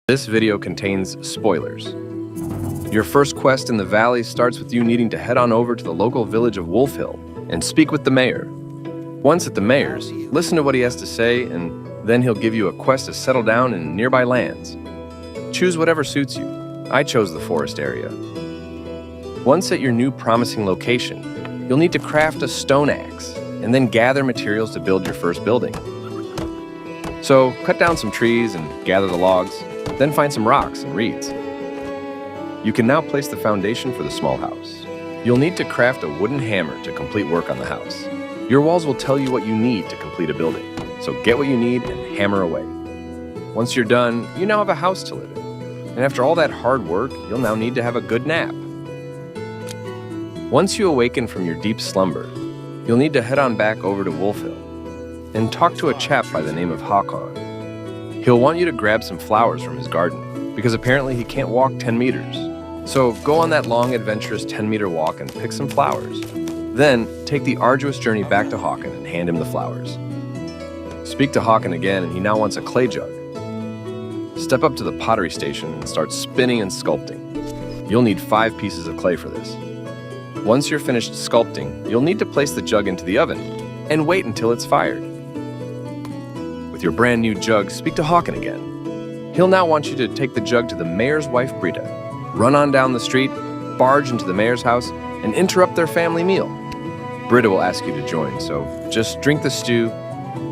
This video contains spoilers. Your first quest in the valley starts with you needing to head on over to the local village of Wolf Hill and speak with the mayor. Once at the mayor's, listen to what he has to say, and then he'll give you a quest to settle down in nearby lands. Choose whatever suits you. I chose the forest area. Once at your new promising location, you'll need to craft a stone axe and then gather materials to build your first building. So cut down some trees and gather the logs, then find some rocks and reeds. You can now place the foundation for the small house. You'll need to craft a wooden hammer to complete work on the house. Your walls will tell you what you need to complete a building, so get what you need and hammer away. Once you're done, you now have a house to live in. And after all that hard work, you'll now need to have a good nap. Once you awaken from your deep slumber, you'll need to head on back over to Wolf Hill and talk to a chap by the name of Håkon. He'll want you to grab some flowers from his garden, because apparently he can't walk 10 meters. So go on that long, adventurous 10-meter walk and pick some flowers. Then take the arduous journey back to Håkon and hand him the flowers. Speak to Håkon again, and he now wants a clay jug. Step up to the pottery station and start spinning and sculpting. You'll need 5 pieces of clay for this. Once you're finished sculpting, you'll need to place the jug into the oven and wait until it's fired. With your brand new jug, speak to Håkon again. He'll now want you to take the jug to the mayor's wife, Britta. Run on down the street, barge into the mayor's house, and interrupt their family meal. Britta will ask you to join, so just drink the stew,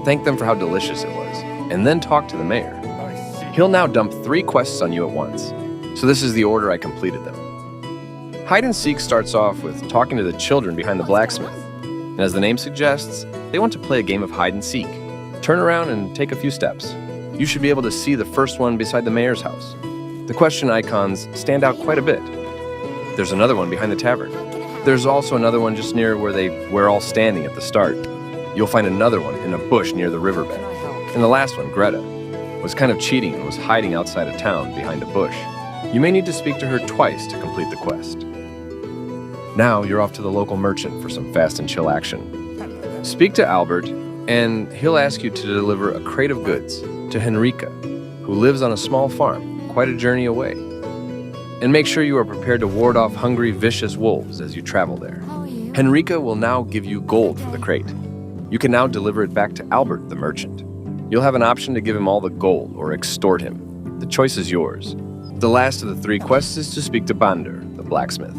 thank them for how delicious it was, and then talk to the mayor. He'll now dump 3 quests on you at once, so this is the order I completed them. Hide and Seek starts off with talking to the children behind the blacksmith, and as the name suggests, they want to play a game of hide and seek. Turn around and take a few steps. You should be able to see the first one beside the mayor's house. The question icons stand out quite a bit. There's another one behind the tavern. There's also another one just near where they were all standing at the start. You'll find another one in a bush near the riverbed. And the last one, Greta, was kind of cheating and was hiding outside of town behind a bush. You may need to speak to her twice to complete the quest. Now you're off to the local merchant for some fast and chill action. Speak to Albert, and he'll ask you to deliver a crate of goods to Henrika, who lives on a small farm, quite a journey away. And make sure you are prepared to ward off hungry, vicious wolves as you travel there. Henrika will now give you gold for the crate. You can now deliver it back to Albert, the merchant. You'll have an option to give him all the gold or extort him. The choice is yours. The last of the 3 quests is to speak to Bander, the blacksmith.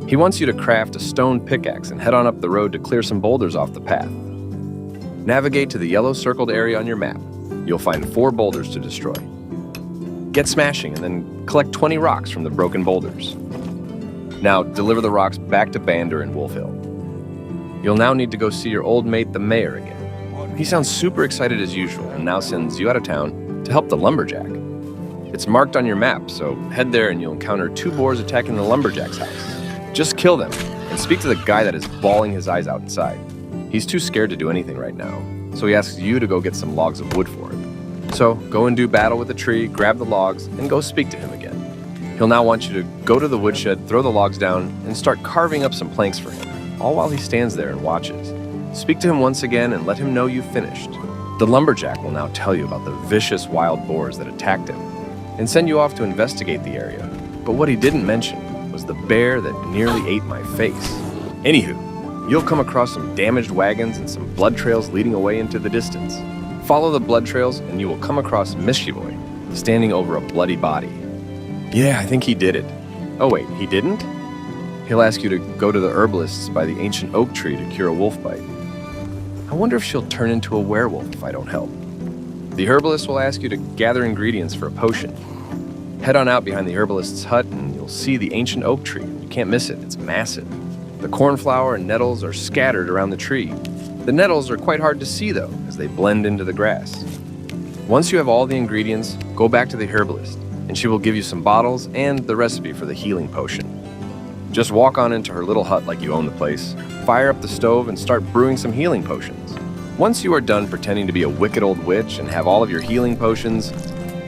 He wants you to craft a stone pickaxe and head on up the road to clear some boulders off the path. Navigate to the yellow circled area on your map. You'll find 4 boulders to destroy. Get smashing and then collect 20 rocks from the broken boulders. Now deliver the rocks back to Bander in Wolf Hill. You'll now need to go see your old mate, the mayor, again. He sounds super excited as usual and now sends you out of town to help the lumberjack. It's marked on your map, so head there and you'll encounter 2 boars attacking the lumberjack's house. Just kill them and speak to the guy that is bawling his eyes out inside. He's too scared to do anything right now, so he asks you to go get some logs of wood for him. So go and do battle with the tree, grab the logs, and go speak to him again. He'll now want you to go to the woodshed, throw the logs down, and start carving up some planks for him, all while he stands there and watches. Speak to him once again and let him know you've finished. The lumberjack will now tell you about the vicious wild boars that attacked him, and send you off to investigate the area. But what he didn't mention was the bear that nearly ate my face. Anywho, you'll come across some damaged wagons and some blood trails leading away into the distance. Follow the blood trails and you will come across Mishkivoy standing over a bloody body. Yeah, I think he did it. Oh wait, he didn't? He'll ask you to go to the herbalist's by the ancient oak tree to cure a wolf bite. I wonder if she'll turn into a werewolf if I don't help. The herbalist will ask you to gather ingredients for a potion. Head on out behind the herbalist's hut and you'll see the ancient oak tree. You can't miss it, it's massive. The cornflower and nettles are scattered around the tree. The nettles are quite hard to see though, as they blend into the grass. Once you have all the ingredients, go back to the herbalist, and she will give you some bottles and the recipe for the healing potion. Just walk on into her little hut like you own the place, fire up the stove and start brewing some healing potions. Once you are done pretending to be a wicked old witch and have all of your healing potions,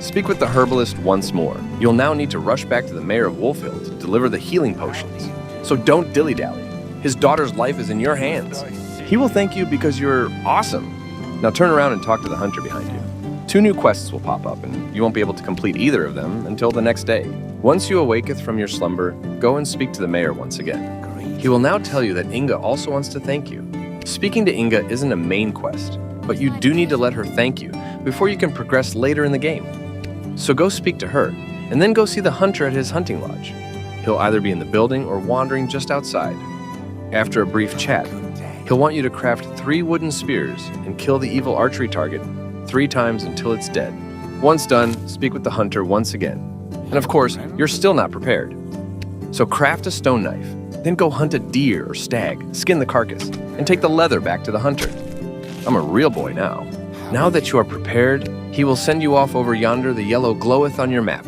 speak with the herbalist once more. You'll now need to rush back to the mayor of Wolf Hill to deliver the healing potions. So don't dilly-dally. His daughter's life is in your hands. He will thank you because you're awesome. Now turn around and talk to the hunter behind you. 2 new quests will pop up, and you won't be able to complete either of them until the next day. Once you awaketh from your slumber, go and speak to the mayor once again. He will now tell you that Inga also wants to thank you. Speaking to Inga isn't a main quest, but you do need to let her thank you before you can progress later in the game. So go speak to her, and then go see the hunter at his hunting lodge. He'll either be in the building or wandering just outside. After a brief chat, he'll want you to craft 3 wooden spears and kill the evil archery target 3 times until it's dead. Once done, speak with the hunter once again. And of course, you're still not prepared. So craft a stone knife, then go hunt a deer or stag, skin the carcass, and take the leather back to the hunter. I'm a real boy now. Now that you are prepared, he will send you off over yonder. The yellow gloweth on your map.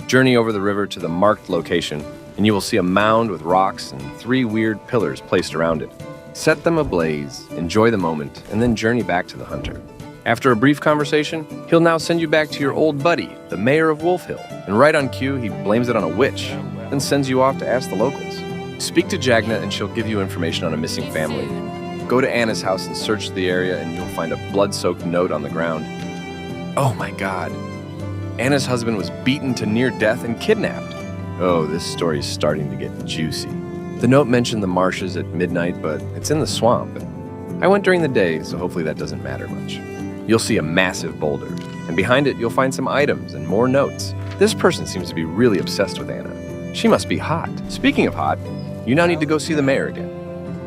Journey over the river to the marked location, and you will see a mound with rocks and 3 weird pillars placed around it. Set them ablaze, enjoy the moment, and then journey back to the hunter. After a brief conversation, he'll now send you back to your old buddy, the mayor of Wolf Hill, and right on cue, he blames it on a witch, then sends you off to ask the locals. Speak to Jagna and she'll give you information on a missing family. Go to Anna's house and search the area, and you'll find a blood-soaked note on the ground. Oh my god. Anna's husband was beaten to near death and kidnapped. Oh, this story's starting to get juicy. The note mentioned the marshes at midnight, but it's in the swamp. And I went during the day, so hopefully that doesn't matter much. You'll see a massive boulder, and behind it you'll find some items and more notes. This person seems to be really obsessed with Anna. She must be hot. Speaking of hot, you now need to go see the mayor again.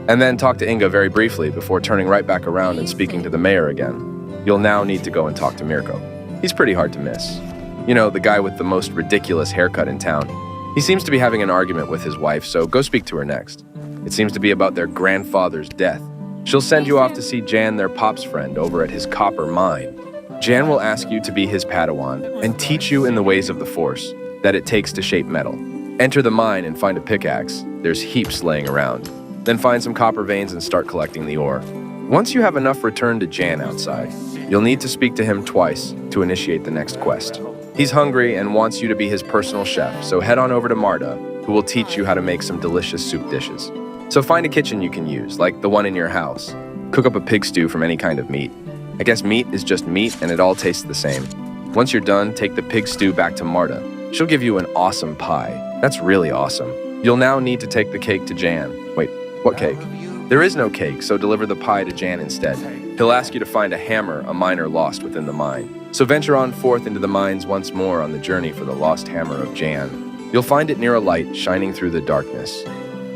And then talk to Inga very briefly before turning right back around and speaking to the mayor again. You'll now need to go and talk to Mirko. He's pretty hard to miss. You know, the guy with the most ridiculous haircut in town. He seems to be having an argument with his wife, so go speak to her next. It seems to be about their grandfather's death. She'll send you off to see Jan, their pop's friend, over at his copper mine. Jan will ask you to be his Padawan and teach you in the ways of the Force that it takes to shape metal. Enter the mine and find a pickaxe. There's heaps laying around. Then find some copper veins and start collecting the ore. Once you have enough, return to Jan outside. You'll need to speak to him twice to initiate the next quest. He's hungry and wants you to be his personal chef, so head on over to Marta, who will teach you how to make some delicious soup dishes. So find a kitchen you can use, like the one in your house. Cook up a pig stew from any kind of meat. I guess meat is just meat and it all tastes the same. Once you're done, take the pig stew back to Marta. She'll give you an awesome pie. That's really awesome. You'll now need to take the cake to Jan. Wait, what cake? There is no cake, so deliver the pie to Jan instead. He'll ask you to find a hammer a miner lost within the mine. So venture on forth into the mines once more on the journey for the lost hammer of Jan. You'll find it near a light shining through the darkness.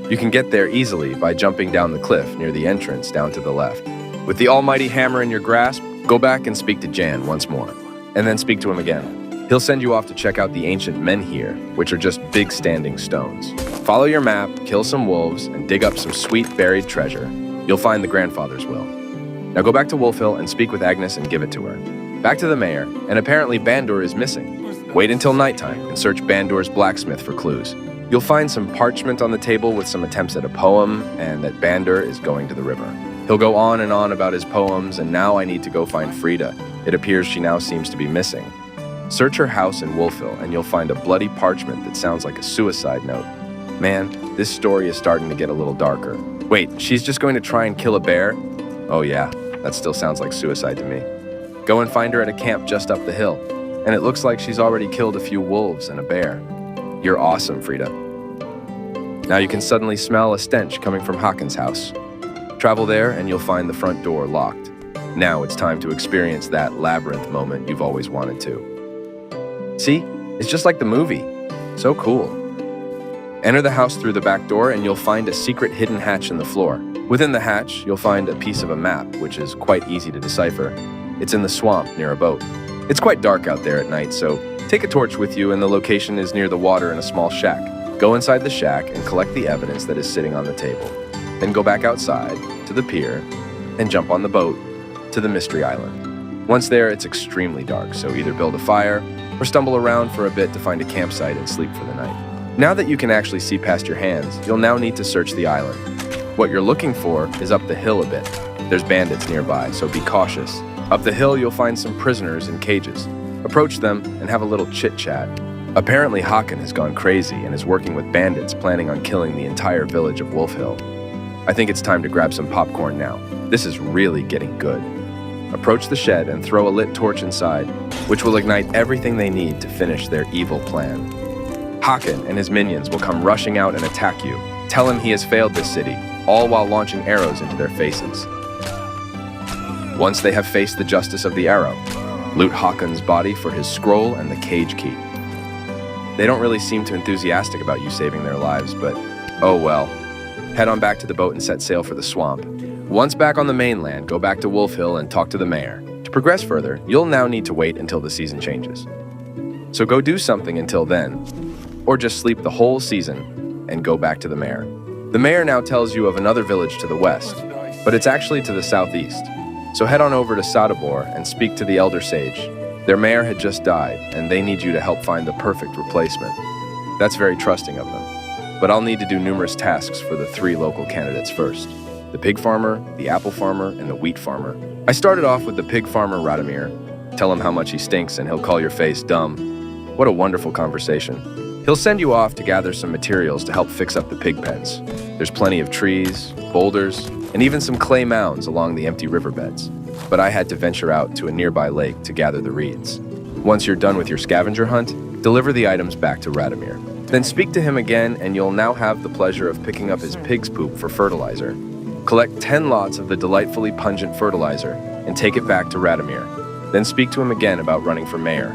You can get there easily by jumping down the cliff near the entrance down to the left. With the almighty hammer in your grasp, go back and speak to Jan once more, and then speak to him again. He'll send you off to check out the ancient menhir, which are just big standing stones. Follow your map, kill some wolves, and dig up some sweet buried treasure. You'll find the grandfather's will. Now go back to Wolf Hill and speak with Agnes and give it to her. Back to the mayor, and apparently Bandor is missing. Wait until nighttime and search Bandor's blacksmith for clues. You'll find some parchment on the table with some attempts at a poem, and that Bandor is going to the river. He'll go on and on about his poems, and now I need to go find Frida. It appears she now seems to be missing. Search her house in Wolf Hill, and you'll find a bloody parchment that sounds like a suicide note. Man, this story is starting to get a little darker. Wait, she's just going to try and kill a bear? Oh yeah, that still sounds like suicide to me. Go and find her at a camp just up the hill, and it looks like she's already killed a few wolves and a bear. You're awesome, Frida. Now you can suddenly smell a stench coming from Hakon's house. Travel there and you'll find the front door locked. Now it's time to experience that labyrinth moment you've always wanted to. See? It's just like the movie. So cool. Enter the house through the back door and you'll find a secret hidden hatch in the floor. Within the hatch, you'll find a piece of a map, which is quite easy to decipher. It's in the swamp near a boat. It's quite dark out there at night, so take a torch with you and the location is near the water in a small shack. Go inside the shack and collect the evidence that is sitting on the table. Then go back outside to the pier and jump on the boat to the Mystery Island. Once there, it's extremely dark, so either build a fire or stumble around for a bit to find a campsite and sleep for the night. Now that you can actually see past your hands, you'll now need to search the island. What you're looking for is up the hill a bit. There's bandits nearby, so be cautious. Up the hill, you'll find some prisoners in cages. Approach them and have a little chit-chat. Apparently, Hakon has gone crazy and is working with bandits planning on killing the entire village of Wolf Hill. I think it's time to grab some popcorn now. This is really getting good. Approach the shed and throw a lit torch inside, which will ignite everything they need to finish their evil plan. Hakan and his minions will come rushing out and attack you. Tell him he has failed this city, all while launching arrows into their faces. Once they have faced the justice of the arrow, loot Hakan's body for his scroll and the cage key. They don't really seem too enthusiastic about you saving their lives, but oh well. Head on back to the boat and set sail for the swamp. Once back on the mainland, go back to Wolf Hill and talk to the mayor. To progress further, you'll now need to wait until the season changes. So go do something until then, or just sleep the whole season and go back to the mayor. The mayor now tells you of another village to the west, but it's actually to the southeast. So head on over to Sadabor and speak to the elder sage. Their mayor had just died, and they need you to help find the perfect replacement. That's very trusting of them. But I'll need to do numerous tasks for the 3 local candidates first. The pig farmer, the apple farmer, and the wheat farmer. I started off with the pig farmer, Radomir. Tell him how much he stinks and he'll call your face dumb. What a wonderful conversation. He'll send you off to gather some materials to help fix up the pig pens. There's plenty of trees, boulders, and even some clay mounds along the empty riverbeds. But I had to venture out to a nearby lake to gather the reeds. Once you're done with your scavenger hunt, deliver the items back to Radomir. Then speak to him again and you'll now have the pleasure of picking up his pig's poop for fertilizer. Collect 10 lots of the delightfully pungent fertilizer and take it back to Radomir. Then speak to him again about running for mayor.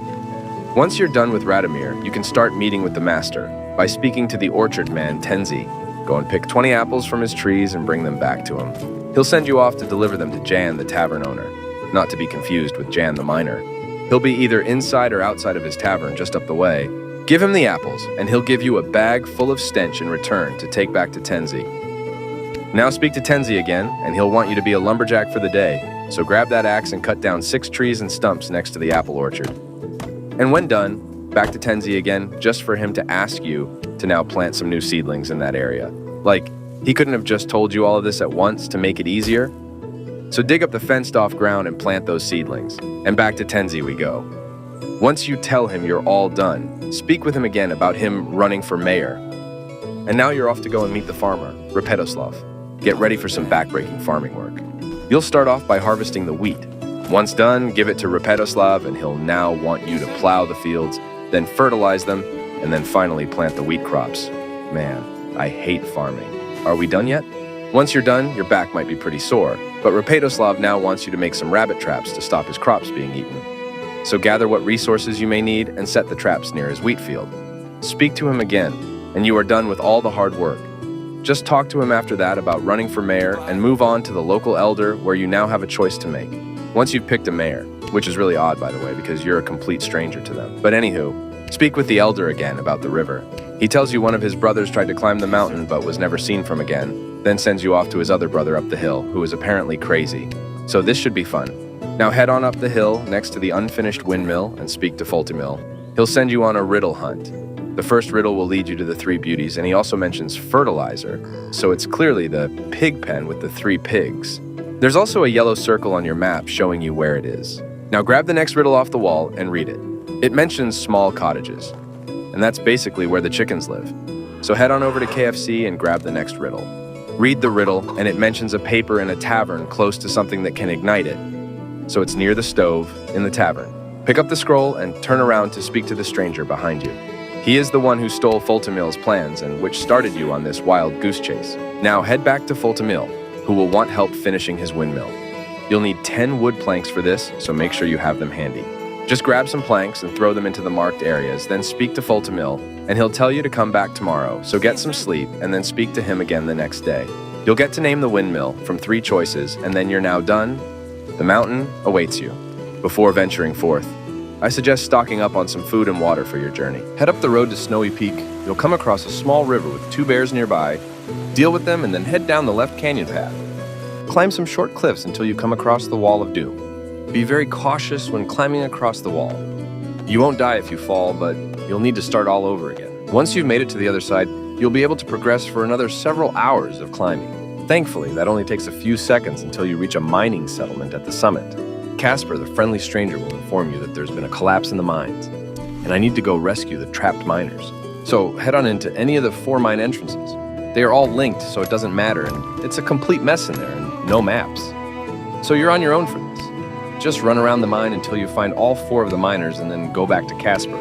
Once you're done with Radomir, you can start meeting with the master by speaking to the orchard man, Tenzi. Go and pick 20 apples from his trees and bring them back to him. He'll send you off to deliver them to Jan, the tavern owner, not to be confused with Jan the miner. He'll be either inside or outside of his tavern just up the way. Give him the apples, and he'll give you a bag full of stench in return to take back to Tenzi. Now speak to Tenzi again, and he'll want you to be a lumberjack for the day, so grab that axe and cut down 6 trees and stumps next to the apple orchard. And when done, back to Tenzi again, just for him to ask you to now plant some new seedlings in that area. Like, he couldn't have just told you all of this at once to make it easier? So dig up the fenced-off ground and plant those seedlings, and back to Tenzi we go. Once you tell him you're all done, speak with him again about him running for mayor. And now you're off to go and meet the farmer, Repetoslav. Get ready for some backbreaking farming work. You'll start off by harvesting the wheat. Once done, give it to Repetoslav and he'll now want you to plow the fields, then fertilize them, and then finally plant the wheat crops. Man, I hate farming. Are we done yet? Once you're done, your back might be pretty sore, but Repetoslav now wants you to make some rabbit traps to stop his crops being eaten. So gather what resources you may need and set the traps near his wheat field. Speak to him again, and you are done with all the hard work. Just talk to him after that about running for mayor and move on to the local elder where you now have a choice to make. Once you've picked a mayor, which is really odd by the way because you're a complete stranger to them. But anywho, speak with the elder again about the river. He tells you one of his brothers tried to climb the mountain but was never seen from again, then sends you off to his other brother up the hill who is apparently crazy. So this should be fun. Now head on up the hill next to the unfinished windmill and speak to Foltimil. He'll send you on a riddle hunt. The first riddle will lead you to the 3 beauties, and he also mentions fertilizer, so it's clearly the pig pen with the 3 pigs. There's also a yellow circle on your map showing you where it is. Now grab the next riddle off the wall and read it. It mentions small cottages, and that's basically where the chickens live. So head on over to KFC and grab the next riddle. Read the riddle, and it mentions a paper in a tavern close to something that can ignite it. So it's near the stove in the tavern. Pick up the scroll and turn around to speak to the stranger behind you. He is the one who stole Foltimil's plans and which started you on this wild goose chase. Now head back to Foltimil, who will want help finishing his windmill. You'll need 10 wood planks for this, so make sure you have them handy. Just grab some planks and throw them into the marked areas, then speak to Foltimil, and he'll tell you to come back tomorrow, so get some sleep and then speak to him again the next day. You'll get to name the windmill from 3 choices, and then you're now done. The mountain awaits you. Before venturing forth, I suggest stocking up on some food and water for your journey. Head up the road to Snowy Peak. You'll come across a small river with 2 bears nearby. Deal with them and then head down the left canyon path. Climb some short cliffs until you come across the Wall of Doom. Be very cautious when climbing across the wall. You won't die if you fall, but you'll need to start all over again. Once you've made it to the other side, you'll be able to progress for another several hours of climbing. Thankfully, that only takes a few seconds until you reach a mining settlement at the summit. Casper, the friendly stranger, will inform you that there's been a collapse in the mines, and I need to go rescue the trapped miners. So head on into any of the 4 mine entrances. They are all linked, so it doesn't matter, and it's a complete mess in there, and no maps. So you're on your own for this. just run around the mine until you find all 4 of the miners and then go back to Casper,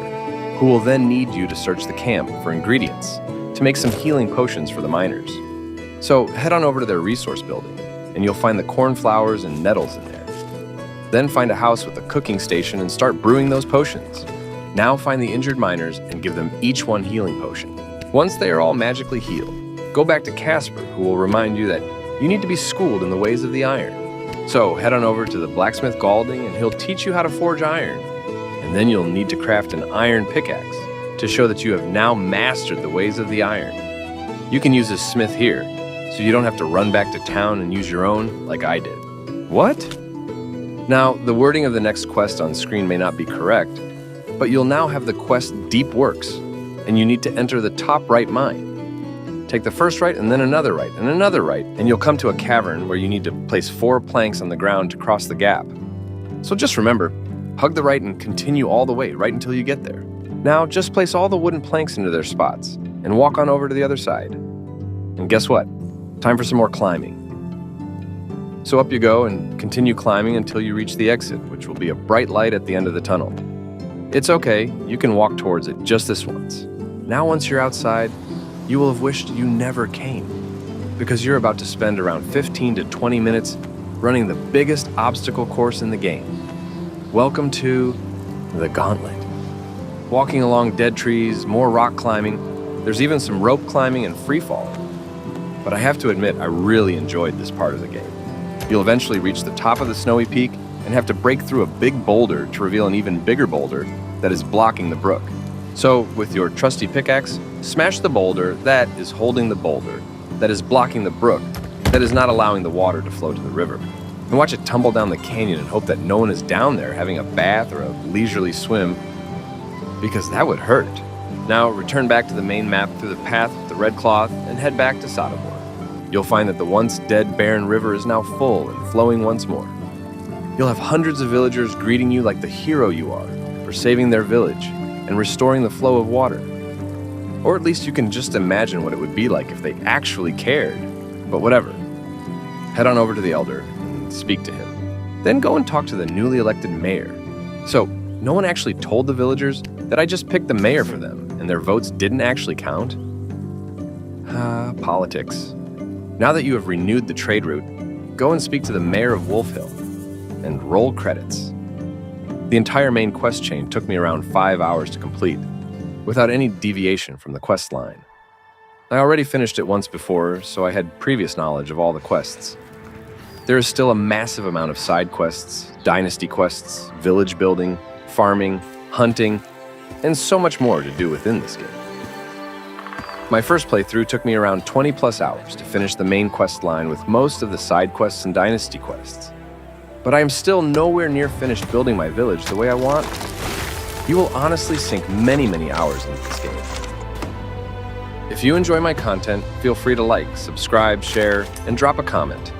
who will then need you to search the camp for ingredients to make some healing potions for the miners. So head on over to their resource building, and you'll find the cornflowers and nettles in there. Then find a house with a cooking station and start brewing those potions. Now find the injured miners and give them each one healing potion. Once they are all magically healed, go back to Casper, who will remind you that you need to be schooled in the ways of the iron. So head on over to the blacksmith Galding and he'll teach you how to forge iron. And then you'll need to craft an iron pickaxe to show that you have now mastered the ways of the iron. You can use this smith here, so you don't have to run back to town and use your own like I did. What? Now, the wording of the next quest on screen may not be correct, but you'll now have the quest Deep Works, and you need to enter the top right mine. Take the first right and then another right and another right, and you'll come to a cavern where you need to place 4 planks on the ground to cross the gap. So just remember, hug the right and continue all the way right until you get there. Now just place all the wooden planks into their spots and walk on over to the other side. And guess what? Time for some more climbing. So up you go and continue climbing until you reach the exit, which will be a bright light at the end of the tunnel. It's okay, you can walk towards it just this once. Now once you're outside, you will have wished you never came, because you're about to spend around 15 to 20 minutes running the biggest obstacle course in the game. Welcome to the Gauntlet. Walking along dead trees, more rock climbing, there's even some rope climbing and free falling. But I have to admit, I really enjoyed this part of the game. You'll eventually reach the top of the snowy peak and have to break through a big boulder to reveal an even bigger boulder that is blocking the brook. So, with your trusty pickaxe, smash the boulder that is holding the boulder, that is blocking the brook, that is not allowing the water to flow to the river. And watch it tumble down the canyon and hope that no one is down there having a bath or a leisurely swim, because that would hurt. Now, return back to the main map through the path with the red cloth and head back to Sodobor. You'll find that the once dead barren river is now full and flowing once more. You'll have hundreds of villagers greeting you like the hero you are for saving their village and restoring the flow of water. Or at least you can just imagine what it would be like if they actually cared. But whatever. Head on over to the elder and speak to him. Then go and talk to the newly elected mayor. So, no one actually told the villagers that I just picked the mayor for them and their votes didn't actually count? Politics. Now that you have renewed the trade route, go and speak to the mayor of Wolf Hill and roll credits. The entire main quest chain took me around 5 hours to complete, without any deviation from the quest line. I already finished it once before, so I had previous knowledge of all the quests. There is still a massive amount of side quests, dynasty quests, village building, farming, hunting, and so much more to do within this game. My first playthrough took me around 20 plus hours to finish the main quest line with most of the side quests and dynasty quests. But I am still nowhere near finished building my village the way I want. You will honestly sink many, many hours into this game. If you enjoy my content, feel free to like, subscribe, share, and drop a comment.